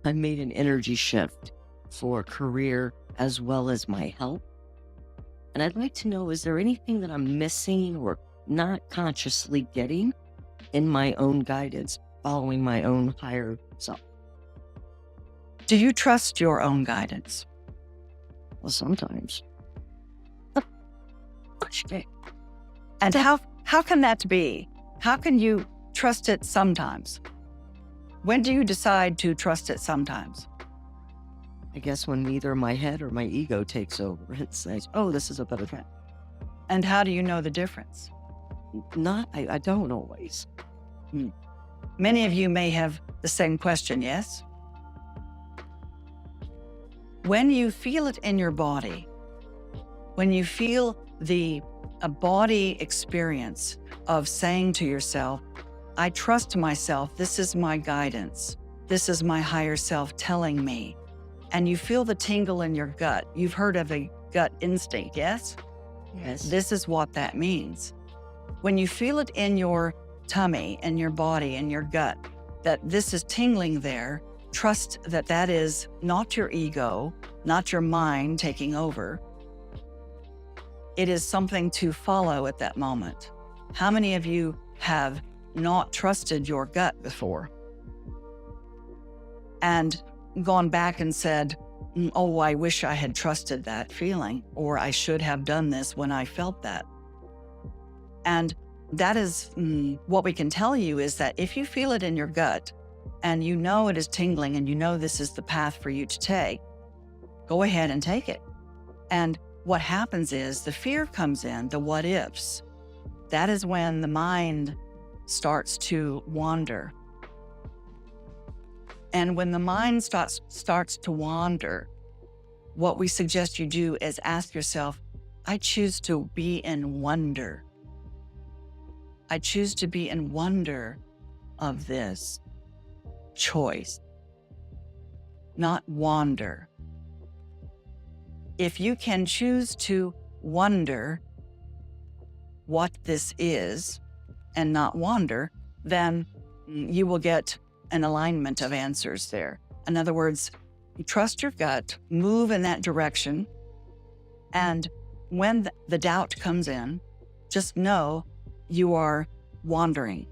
I made an energy shift for career as well as my health. And I'd like to know, is there anything that I'm missing or not consciously getting in my own guidance, following my own higher self? Do you trust your own guidance? Well, sometimes. Okay. And how can that be? How can you trust it sometimes? When do you decide to trust it sometimes? I guess when either my head or my ego takes over, it says, oh, this is a better path. And how do you know the difference? I don't always. Many of you may have the same question, yes? When you feel it in your body, when you feel a body experience of saying to yourself, I trust myself, this is my guidance, this is my higher self telling me, and you feel the tingle in your gut. You've heard of a gut instinct, yes? Yes. This is what that means. When you feel it in your tummy, in your body, in your gut, that this is tingling there, trust that that is not your ego, not your mind taking over. It is something to follow at that moment. How many of you have not trusted your gut before and gone back and said, oh, I wish I had trusted that feeling, or I should have done this when I felt that? And that is what we can tell you is that if you feel it in your gut and you know it is tingling and you know this is the path for you to take, go ahead and take it. And what happens is the fear comes in, the what ifs. That is when the mind starts to wander. And when the mind starts to wander, what we suggest you do is ask yourself, I choose to be in wonder. I choose to be in wonder of this choice, not wander. If you can choose to wonder what this is and not wander, then you will get an alignment of answers there. In other words, trust your gut, move in that direction, and when the doubt comes in, just know you are wandering.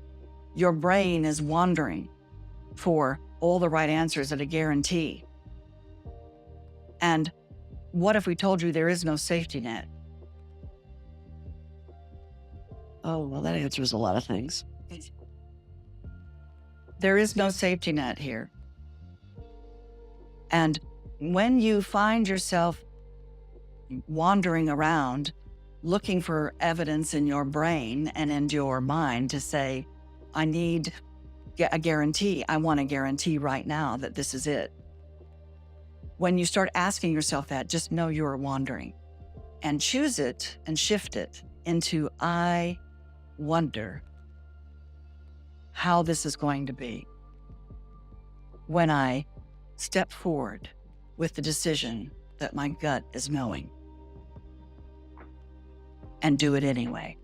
Your brain is wandering for all the right answers at a guarantee. And what if we told you there is no safety net? Oh, well, that answers a lot of things. There is no safety net here. And when you find yourself wandering around, looking for evidence in your brain and in your mind to say, I need a guarantee, I want a guarantee right now that this is it. When you start asking yourself that, just know you're wandering, and choose it and shift it into, I wonder how this is going to be when I step forward with the decision that my gut is knowing, and do it anyway.